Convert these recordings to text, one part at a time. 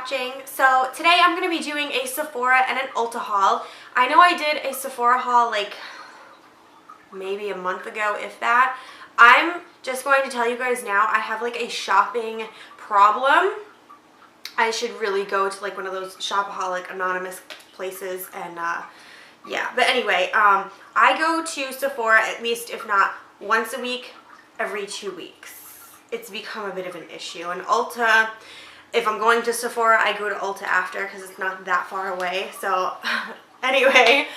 watching. So today I'm going to be doing a Sephora and an Ulta haul. I know I did a Sephora haul like maybe a month ago, if that. I'm just going to tell you guys now, I have like a shopping problem. I should really go to like one of those shopaholic anonymous places and yeah. But anyway, I go to Sephora at least, if not once a week, every 2 weeks. It's become a bit of an issue. And Ulta, if I'm going to Sephora, I go to Ulta after because it's not that far away. So anyway,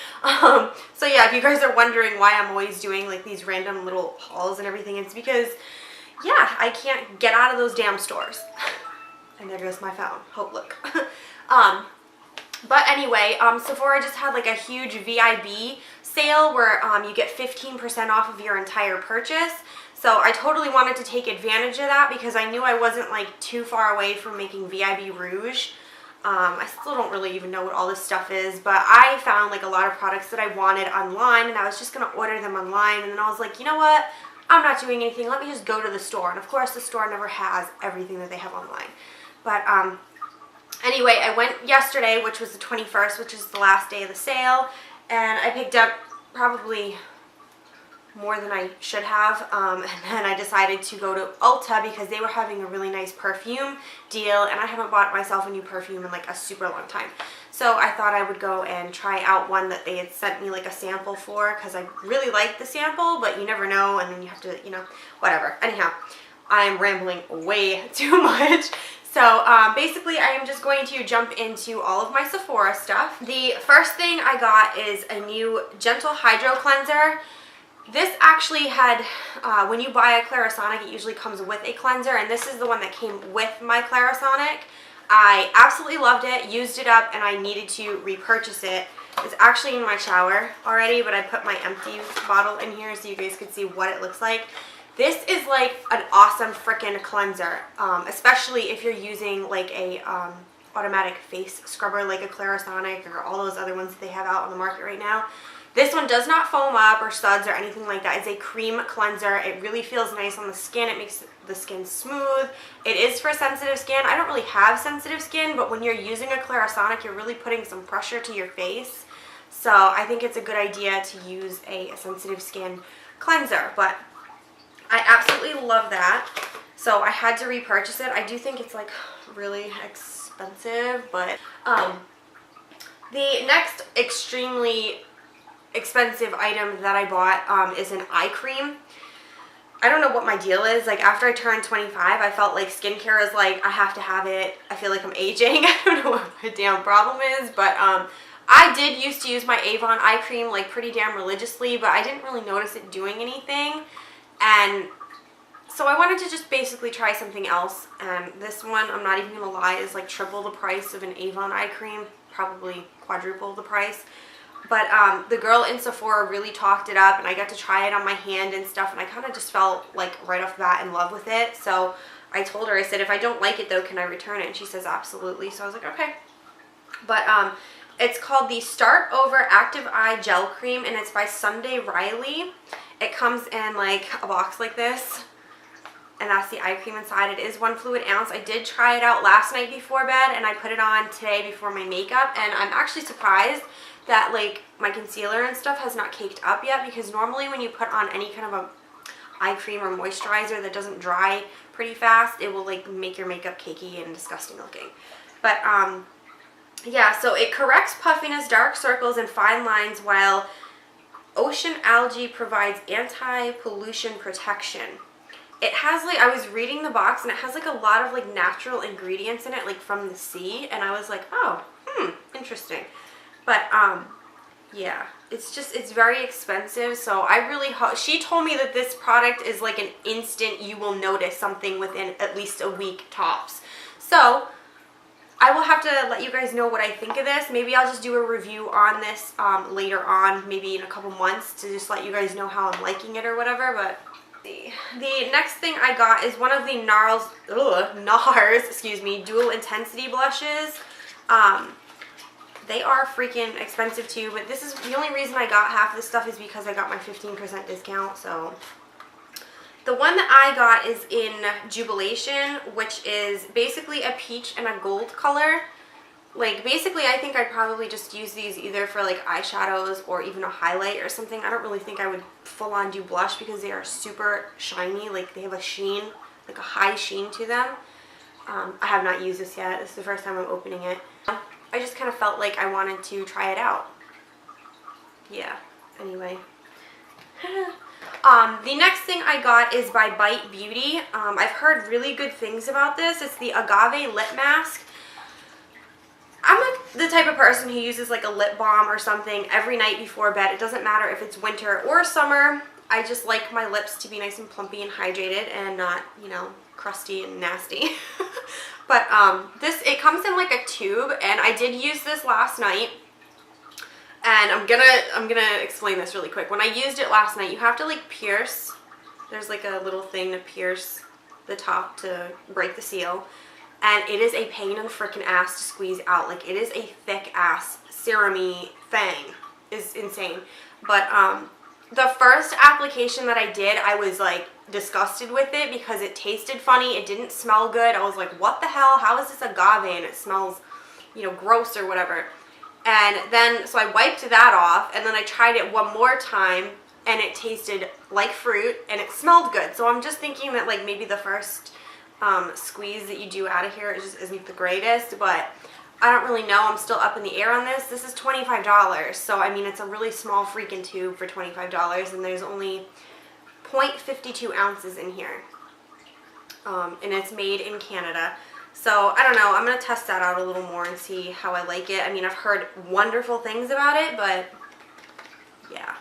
so yeah, if you guys are wondering why I'm always doing like these random little hauls and everything, it's because, yeah, I can't get out of those damn stores. And there goes my phone. Oh, look. But anyway, Sephora just had like a huge VIB sale where you get 15% off of your entire purchase. So I totally wanted to take advantage of that because I knew I wasn't like too far away from making VIB Rouge. I still don't really even know what all this stuff is, but I found like a lot of products that I wanted online and I was just going to order them online, and then I was like, you know what? I'm not doing anything. Let me just go to the store. And of course the store never has everything that they have online. But anyway, I went yesterday, which was the 21st, which is the last day of the sale, and I picked up probably more than I should have, and then I decided to go to Ulta because they were having a really nice perfume deal, and I haven't bought myself a new perfume in like a super long time. So I thought I would go and try out one that they had sent me like a sample for, because I really liked the sample, but you never know, and then you have to, you know, whatever. Anyhow, I'm rambling way too much. So basically I am just going to jump into all of my Sephora stuff. The first thing I got is a new Gentle Hydro Cleanser. This actually had, when you buy a Clarisonic, it usually comes with a cleanser, and this is the one that came with my Clarisonic. I absolutely loved it, used it up, and I needed to repurchase it. It's actually in my shower already, but I put my empty bottle in here so you guys could see what it looks like. This is like an awesome freaking cleanser, especially if you're using like a automatic face scrubber like a Clarisonic or all those other ones that they have out on the market right now. This one does not foam up or suds or anything like that. It's a cream cleanser. It really feels nice on the skin. It makes the skin smooth. It is for sensitive skin. I don't really have sensitive skin, but when you're using a Clarisonic, you're really putting some pressure to your face. So I think it's a good idea to use a sensitive skin cleanser. But I absolutely love that. So I had to repurchase it. I do think it's like really expensive, but the next extremely expensive item that I bought is an eye cream. I don't know what my deal is. Like after I turned 25, I felt like skincare is like, I have to have it. I feel like I'm aging. I don't know what my damn problem is, but I did used to use my Avon eye cream like pretty damn religiously, but I didn't really notice it doing anything. And so I wanted to just basically try something else, and this one, I'm not even gonna lie, is like triple the price of an Avon eye cream, probably quadruple the price. But the girl in Sephora really talked it up, and I got to try it on my hand and stuff, and I kind of just felt like right off the bat in love with it. So I told her, I said, if I don't like it though, can I return it? And she says absolutely. So I was like, okay. But it's called the Start Over Active Eye Gel Cream, and it's by Sunday Riley. It comes in like a box like this, and that's the eye cream inside. It is 1 fluid ounce. I did try it out last night before bed, and I put it on today before my makeup, and I'm actually surprised that like my concealer and stuff has not caked up yet, because normally when you put on any kind of a eye cream or moisturizer that doesn't dry pretty fast, it will like make your makeup cakey and disgusting looking. But yeah, so it corrects puffiness, dark circles, and fine lines, while Ocean Algae provides anti-pollution protection. It has like, I was reading the box, and it has like a lot of like natural ingredients in it, like from the sea, and I was like, oh, interesting. But yeah, it's very expensive, so I really hope, she told me that this product is like an instant, you will notice something within at least a week tops. So I will have to let you guys know what I think of this. Maybe I'll just do a review on this later on, maybe in a couple months, to just let you guys know how I'm liking it or whatever. But the next thing I got is one of the NARS, excuse me, dual intensity blushes. They are freaking expensive too, but this is the only reason I got half of this stuff is because I got my 15% discount. So The one that I got is in Jubilation, which is basically a peach and a gold color. Like, basically, I think I'd probably just use these either for, like, eyeshadows or even a highlight or something. I don't really think I would full-on do blush because they are super shiny. Like, they have a sheen, like a high sheen to them. I have not used this yet. This is the first time I'm opening it. I just kind of felt like I wanted to try it out. Yeah, anyway. The next thing I got is by Bite Beauty. I've heard really good things about this. It's the Agave Lip Mask. I'm the type of person who uses like a lip balm or something every night before bed. It doesn't matter if it's winter or summer. I just like my lips to be nice and plumpy and hydrated and not, you know, crusty and nasty. But it comes in like a tube, and I did use this last night. And I'm gonna explain this really quick. When I used it last night, you have to like pierce. There's like a little thing to pierce the top to break the seal. And it is a pain in the freaking ass to squeeze out. Like, it is a thick ass serum-y thing. It's insane. But the first application that I did, I was like disgusted with it because it tasted funny. It didn't smell good. I was like, what the hell? How is this agave and it smells, you know, gross or whatever? And then, so I wiped that off, and then I tried it one more time, and it tasted like fruit, and it smelled good. So I'm just thinking that, like, maybe the first squeeze that you do out of here just isn't the greatest, but I don't really know. I'm still up in the air on this. This is $25, so I mean, it's a really small freaking tube for $25, and there's only 0.52 ounces in here, and it's made in Canada. So, I don't know, I'm going to test that out a little more and see how I like it. I mean, I've heard wonderful things about it, but yeah.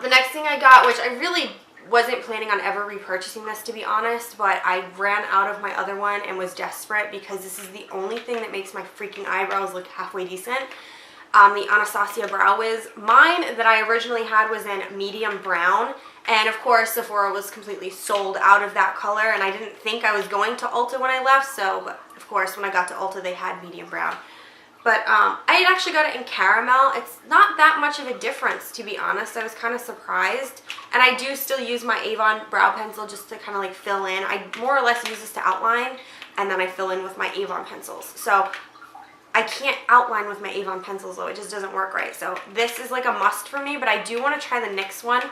The next thing I got, which I really wasn't planning on ever repurchasing this, to be honest, but I ran out of my other one and was desperate because this is the only thing that makes my freaking eyebrows look halfway decent. The Anastasia Brow Wiz. Mine that I originally had was in medium brown, and of course Sephora was completely sold out of that color, and I didn't think I was going to Ulta when I left, so but of course when I got to Ulta they had medium brown. But I had actually got it in caramel. It's not that much of a difference, to be honest. I was kind of surprised, and I do still use my Avon brow pencil just to kind of like fill in. I more or less use this to outline, and then I fill in with my Avon pencils. So I can't outline with my Avon pencils though, it just doesn't work right. So this is like a must for me, but I do want to try the NYX one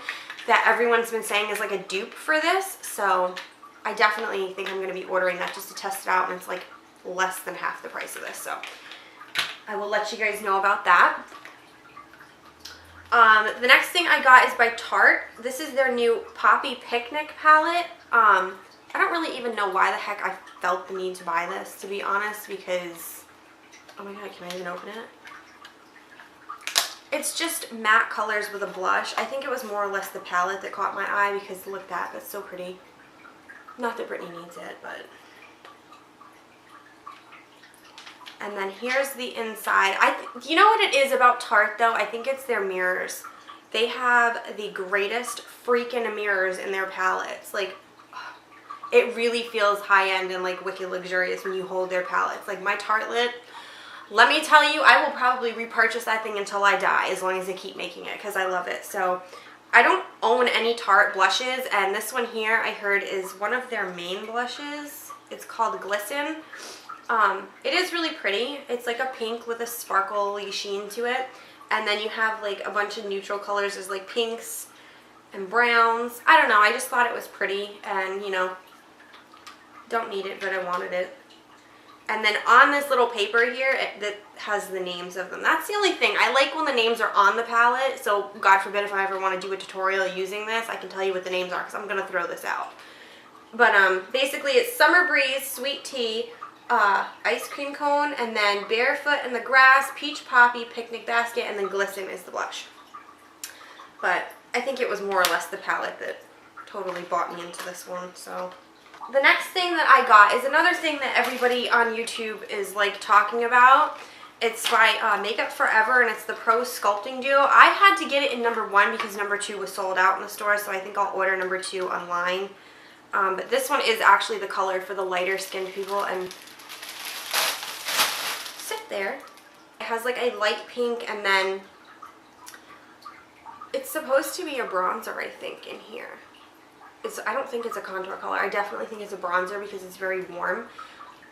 that everyone's been saying is like a dupe for this. So I definitely think I'm going to be ordering that just to test it out, and it's like less than half the price of this. So I will let you guys know about that. The next thing I got is by Tarte. This is their new Poppy Picnic palette. I don't really even know why the heck I felt the need to buy this, to be honest, because oh my god, can I even open it? It's just matte colors with a blush. I think it was more or less the palette that caught my eye because look at that, that's so pretty. Not that Brittany needs it, but. And then here's the inside. You know what it is about Tarte though? I think it's their mirrors. They have the greatest freaking mirrors in their palettes. Like, it really feels high-end and like wicked luxurious when you hold their palettes. Like my Tartelette, let me tell you, I will probably repurchase that thing until I die as long as they keep making it because I love it. So I don't own any Tarte blushes, and this one here I heard is one of their main blushes. It's called Glisten. It is really pretty. It's like a pink with a sparkly sheen to it, and then you have like a bunch of neutral colors. There's like pinks and browns. I don't know, I just thought it was pretty, and you know, don't need it, but I wanted it. And then on this little paper here, that has the names of them. That's the only thing. I like when the names are on the palette, so God forbid if I ever want to do a tutorial using this, I can tell you what the names are because I'm going to throw this out. But basically it's Summer Breeze, Sweet Tea, Ice Cream Cone, and then Barefoot in the Grass, Peach Poppy, Picnic Basket, and then Glisten is the blush. But I think it was more or less the palette that totally bought me into this one, so. The next thing that I got is another thing that everybody on YouTube is like talking about. It's by Makeup Forever, and it's the Pro Sculpting Duo. I had to get it in #1 because #2 was sold out in the store, so I think I'll order #2 online. But this one is actually the color for the lighter skinned people, and sit there. It has like a light pink and then It's supposed to be a bronzer, I think, in here. I don't think it's a contour color. I definitely think it's a bronzer because it's very warm.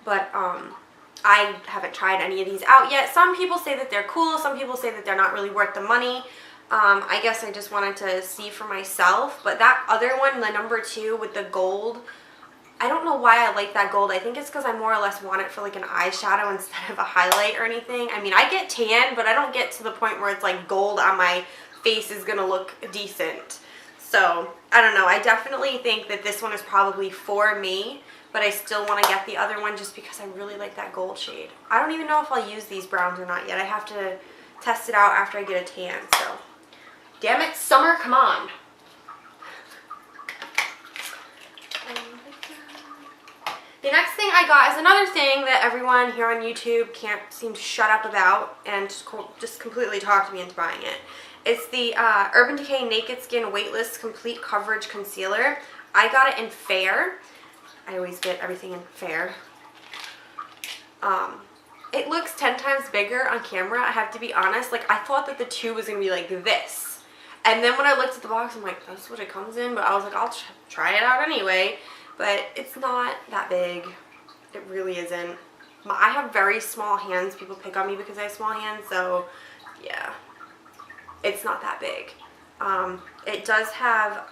But I haven't tried any of these out yet. Some people say that they're cool. Some people say that they're not really worth the money. I guess I just wanted to see for myself. But that other one, the number 2 with the gold, I don't know why I like that gold. I think it's because I more or less want it for like an eyeshadow instead of a highlight or anything. I mean, I get tan, but I don't get to the point where it's like gold on my face is gonna look decent. So I don't know. I definitely think that this one is probably for me, but I still want to get the other one just because I really like that gold shade. I don't even know if I'll use these browns or not yet. I have to test it out after I get a tan. So damn it, summer, come on. The next thing I got is another thing that everyone here on YouTube can't seem to shut up about and just completely talked me into buying it. It's the Urban Decay Naked Skin Weightless Complete Coverage Concealer. I got it in Fair. I always get everything in Fair. It looks 10 times bigger on camera, I have to be honest. Like, I thought that the tube was going to be like this. And then when I looked at the box, I'm like, that's what it comes in? But I was like, I'll try it out anyway. But it's not that big. It really isn't. I have very small hands. People pick on me because I have small hands, so yeah. It's not that big. It does have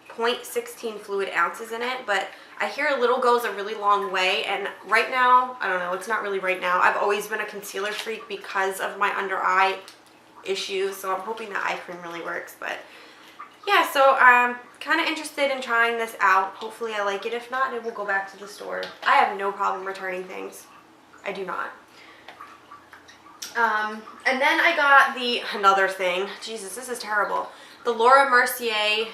0.16 fluid ounces in it, but I hear a little goes a really long way, and right now, I don't know, it's not really right now. I've always been a concealer freak because of my under eye issues, so I'm hoping that eye cream really works, but yeah, so I'm kind of interested in trying this out. Hopefully I like it. If not, it will go back to the store. I have no problem returning things. I do not. And then I got another thing. Jesus, this is terrible. The Laura Mercier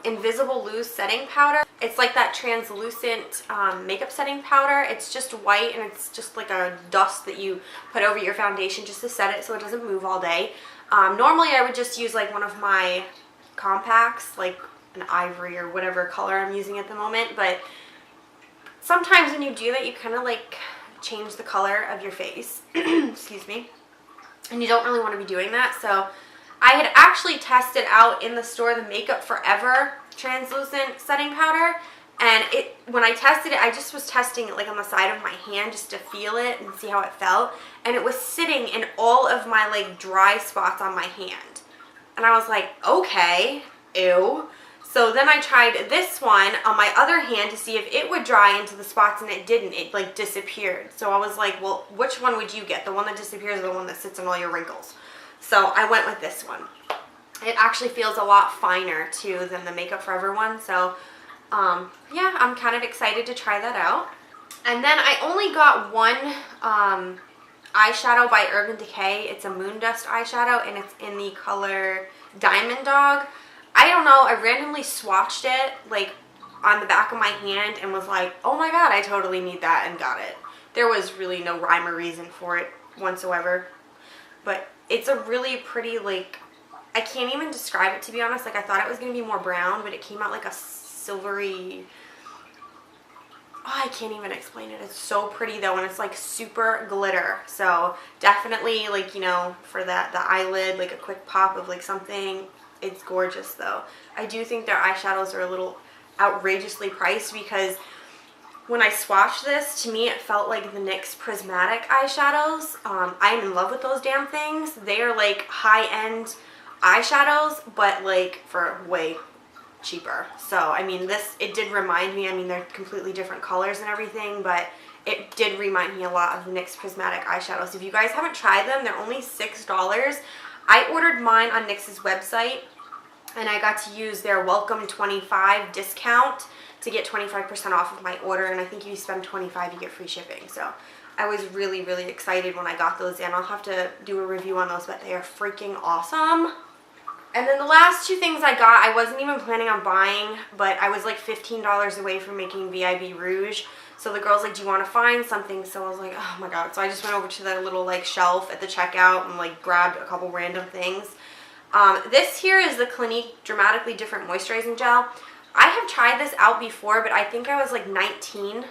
Invisible Loose Setting Powder. It's like that translucent makeup setting powder. It's just white and it's just like a dust that you put over your foundation just to set it so it doesn't move all day. Normally I would just use like one of my compacts, like an ivory or whatever color I'm using at the moment, but sometimes when you do that you kind of like change the color of your face. Excuse me. And you don't really want to be doing that. So I had actually tested out in the store the Makeup Forever translucent setting powder, and when I tested it, I just was testing it like on the side of my hand just to feel it and see how it felt, and it was sitting in all of my like dry spots on my hand, and I was like, okay, ew. So then I tried this one on my other hand to see if it would dry into the spots, and it didn't. It like disappeared. So I was like, well, which one would you get? The one that disappears or the one that sits in all your wrinkles? So I went with this one. It actually feels a lot finer too than the Makeup Forever one. So yeah, I'm kind of excited to try that out. And then I only got one eyeshadow by Urban Decay. It's a Moon Dust eyeshadow, and it's in the color Diamond Dog. I don't know, I randomly swatched it like on the back of my hand and was like, oh my god, I totally need that, and got it. There was really no rhyme or reason for it whatsoever. But it's a really pretty, like, I can't even describe it, to be honest. Like, I thought it was going to be more brown, but it came out like a silvery, oh, I can't even explain it. It's so pretty though, and it's like super glitter. So definitely, like, you know, for the eyelid, like a quick pop of like something. It's gorgeous though. I do think their eyeshadows are a little outrageously priced, because when I swatched this, to me it felt like the NYX Prismatic eyeshadows. I am in love with those damn things. They are like high-end eyeshadows, but like for way cheaper. So I mean, it did remind me, I mean, they're completely different colors and everything, but it did remind me a lot of the NYX Prismatic eyeshadows. If you guys haven't tried them, they're only $6. I ordered mine on NYX's website, and I got to use their Welcome 25 discount to get 25% off of my order, and I think if you spend $25 you get free shipping. So I was really, really excited when I got those in. I'll have to do a review on those, but they are freaking awesome. And then the last two things I got, I wasn't even planning on buying, but I was like $15 away from making VIB Rouge. So the girl's like, do you want to find something? So I was like, oh my god. So I just went over to that little like shelf at the checkout and like grabbed a couple random things. This here is the Clinique Dramatically Different Moisturizing Gel. I have tried this out before, but I think I was like 19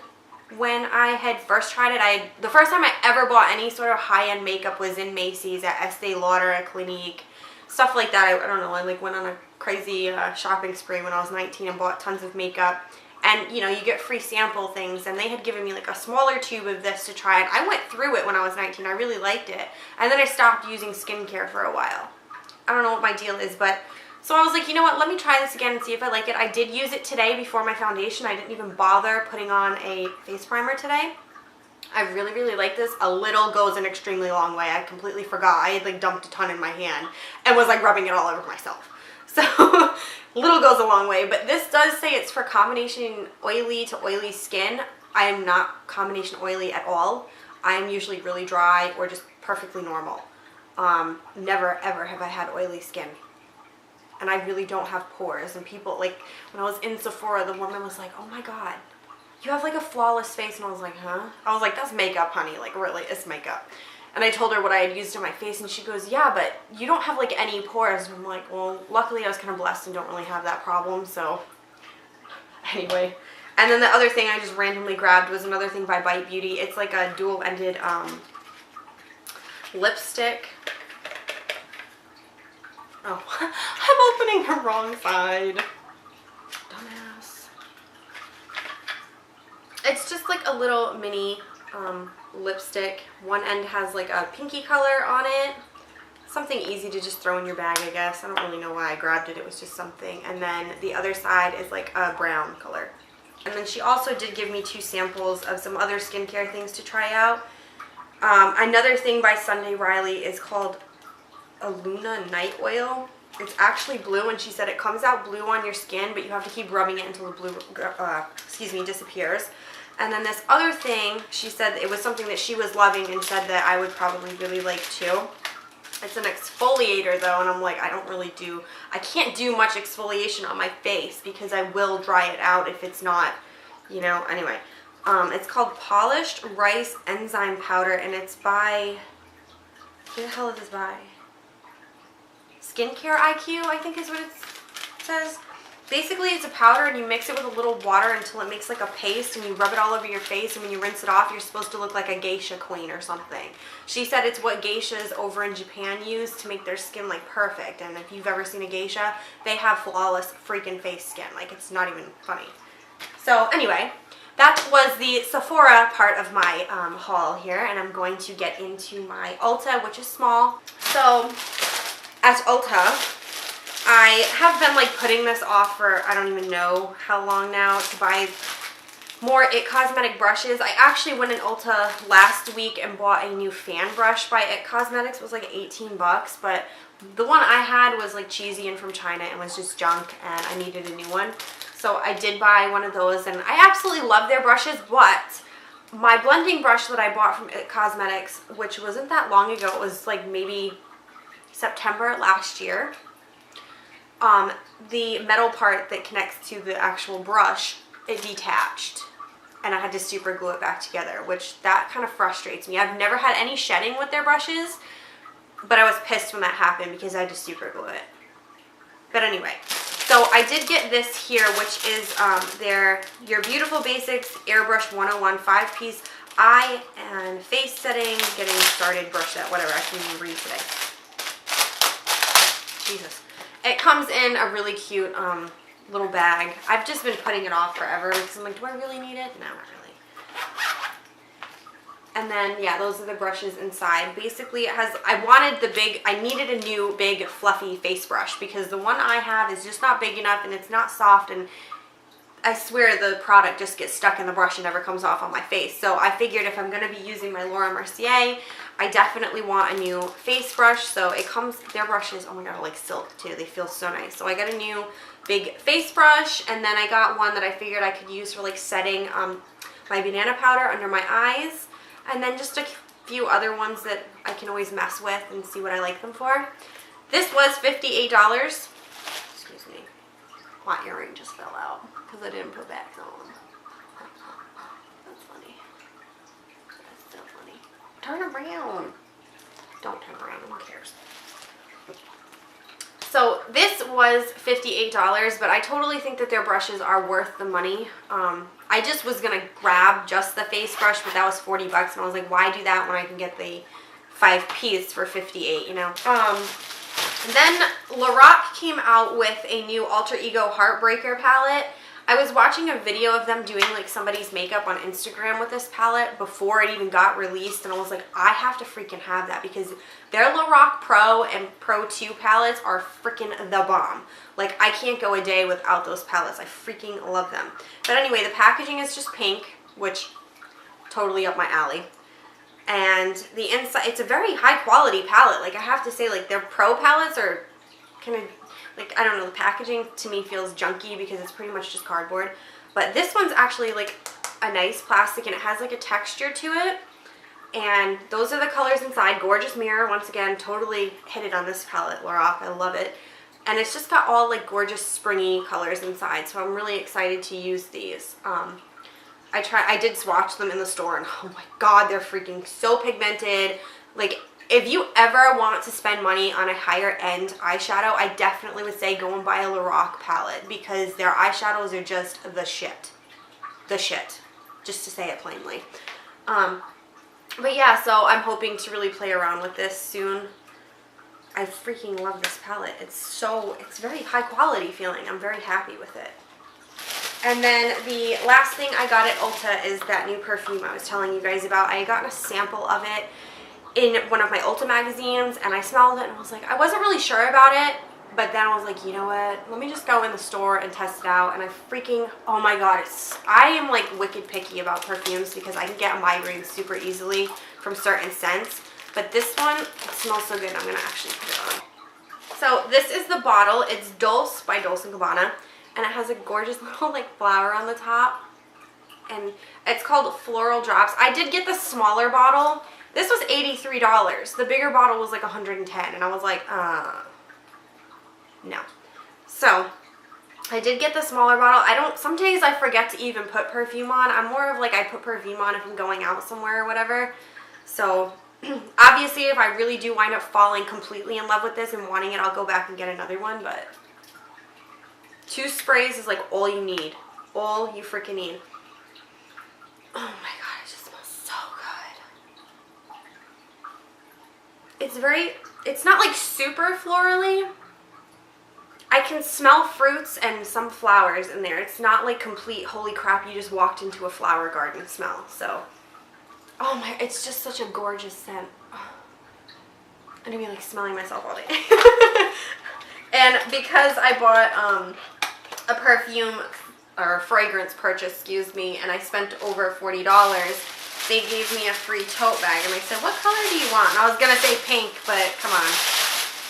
when I had first tried it. The first time I ever bought any sort of high-end makeup was in Macy's, at Estee Lauder, at Clinique. stuff like that. I don't know, I like went on a crazy shopping spree when I was 19 and bought tons of makeup. And you know, you get free sample things, and they had given me like a smaller tube of this to try, and I went through it when I was 19. I really liked it, and then I stopped using skincare for a while. I don't know what my deal is, but so I was like, you know what, let me try this again and see if I like it. I did use it today before my foundation. I didn't even bother putting on a face primer today. I really, really like this. A little goes an extremely long way. I completely forgot. I had like dumped a ton in my hand and was like rubbing it all over myself. So little goes a long way, but this does say it's for combination oily to oily skin. I am not combination oily at all. I am usually really dry or just perfectly normal. Never ever have I had oily skin. And I really don't have pores. And people, like, when I was in Sephora, the woman was like, oh my God, you have like a flawless face. And I was like, huh? I was like, that's makeup, honey. Like, really, it's makeup. And I told her what I had used on my face, and she goes, yeah, but you don't have like any pores. And I'm like, well, luckily I was kind of blessed and don't really have that problem, so anyway. And then the other thing I just randomly grabbed was another thing by Bite Beauty. It's like a dual-ended lipstick. Oh, I'm opening the wrong side. Dumbass. It's just like a little mini lipstick. One end has like a pinky color on it. Something easy to just throw in your bag, I guess. I don't really know why I grabbed it. It was just something. And then the other side is like a brown color. And then she also did give me 2 samples of some other skincare things to try out. Another thing by Sunday Riley is called a Luna Night Oil. It's actually blue, and she said it comes out blue on your skin, but you have to keep rubbing it until the blue disappears. And then this other thing, she said it was something that she was loving and said that I would probably really like too. It's an exfoliator though, and I'm like, I can't do much exfoliation on my face because I will dry it out if it's not, you know, anyway. It's called Polished Rice Enzyme Powder, and it's by, who the hell is this by? Skincare IQ, I think is what it says. Basically, it's a powder, and you mix it with a little water until it makes like a paste, and you rub it all over your face, and when you rinse it off, you're supposed to look like a geisha queen or something. She said it's what geishas over in Japan use to make their skin like perfect, and if you've ever seen a geisha, they have flawless freaking face skin. Like, it's not even funny. So anyway, that was the Sephora part of my haul here, and I'm going to get into my Ulta, which is small. So at Ulta, I have been like putting this off for I don't even know how long now to buy more IT Cosmetic brushes. I actually went in Ulta last week and bought a new fan brush by IT Cosmetics. It was like 18 bucks, but the one I had was like cheesy and from China and was just junk, and I needed a new one. So I did buy one of those, and I absolutely love their brushes, but my blending brush that I bought from IT Cosmetics, which wasn't that long ago, it was like maybe September last year, the metal part that connects to the actual brush, it detached, and I had to super glue it back together, which that kind of frustrates me. I've never had any shedding with their brushes, but I was pissed when that happened because I had to super glue it. But anyway, so I did get this here, which is their Your Beautiful Basics Airbrush 101 5-piece eye and face setting, getting started brush set, whatever. I can't even read today. Jesus. It comes in a really cute little bag. I've just been putting it off forever because I'm like, do I really need it? No, not really. And then, yeah, those are the brushes inside. Basically, it has, I needed a new big fluffy face brush because the one I have is just not big enough, and it's not soft, and I swear the product just gets stuck in the brush and never comes off on my face. So I figured if I'm going to be using my Laura Mercier, I definitely want a new face brush. So it comes, their brushes, oh my god, are like silk too. They feel so nice. So I got a new big face brush, and then I got one that I figured I could use for like setting my banana powder under my eyes, and then just a few other ones that I can always mess with and see what I like them for. This was $58. Excuse me. My earring just fell out because I didn't put back on. That's funny. That's so funny. Turn around. Don't turn around. Who cares? So this was $58, but I totally think that their brushes are worth the money. I just was going to grab just the face brush, but that was 40 bucks, and I was like, why do that when I can get the 5-piece for $58, you know? And then Lorac came out with a new Alter Ego Heartbreaker palette. I was watching a video of them doing like somebody's makeup on Instagram with this palette before it even got released, and I was like, I have to freaking have that because their Lorac Pro and Pro 2 palettes are freaking the bomb. Like, I can't go a day without those palettes. I freaking love them. But anyway, the packaging is just pink, which totally up my alley. And the inside, it's a very high quality palette. Like, I have to say, like, their Pro palettes are kind of, like, I don't know, the packaging to me feels junky because it's pretty much just cardboard. But this one's actually like a nice plastic and it has like a texture to it. And those are the colors inside. Gorgeous mirror, once again, totally hit it on this palette, Lorac. I love it. And it's just got all like gorgeous springy colors inside. So I'm really excited to use these. I did swatch them in the store and oh my god, they're freaking so pigmented. Like, if you ever want to spend money on a higher end eyeshadow, I definitely would say go and buy a Lorac palette because their eyeshadows are just the shit. The shit. Just to say it plainly. But yeah, so I'm hoping to really play around with this soon. I freaking love this palette. It's very high quality feeling. I'm very happy with it. And then the last thing I got at Ulta is that new perfume I was telling you guys about. I had gotten a sample of it in one of my Ulta magazines and I smelled it and I was like, I wasn't really sure about it, but then I was like, you know what, let me just go in the store and test it out. And I freaking, oh my god, I am like wicked picky about perfumes because I can get a migraine super easily from certain scents, but this one, it smells so good. I'm gonna actually put it on. So this is the bottle. It's Dulce by Dolce & Gabbana and it has a gorgeous little like flower on the top and it's called Floral Drops. I did get the smaller bottle. This was $83. The bigger bottle was like $110 and I was like, no. So, I did get the smaller bottle. Some days I forget to even put perfume on. I'm more of like I put perfume on if I'm going out somewhere or whatever. So, obviously if I really do wind up falling completely in love with this and wanting it, I'll go back and get another one, but 2 sprays is like all you need. All you freaking need. Oh my god, it just smells so good. It's not like super florally. I can smell fruits and some flowers in there. It's not like complete holy crap, you just walked into a flower garden smell. So, oh my, it's just such a gorgeous scent. Oh, I'm gonna be like smelling myself all day. And because I bought a perfume or fragrance purchase, excuse me, and I spent over $40, they gave me a free tote bag and I said, what color do you want? And I was gonna say pink, but come on,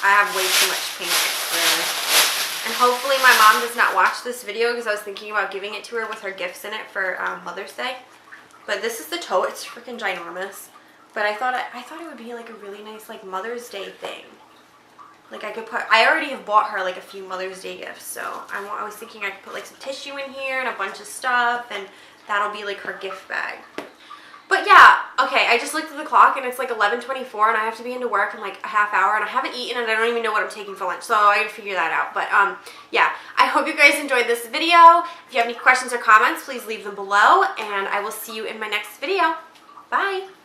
I have way too much pink really. And hopefully my mom does not watch this video because I was thinking about giving it to her with her gifts in it for Mother's Day. But this is the tote. It's freaking ginormous. But I thought it would be like a really nice like Mother's Day thing. Like I already have bought her like a few Mother's Day gifts, so I was thinking I could put like some tissue in here and a bunch of stuff, and that'll be like her gift bag. But yeah, okay, I just looked at the clock and it's like 11:24 and I have to be into work in like a half hour and I haven't eaten and I don't even know what I'm taking for lunch, so I gotta figure that out. But yeah, I hope you guys enjoyed this video. If you have any questions or comments, please leave them below and I will see you in my next video. Bye!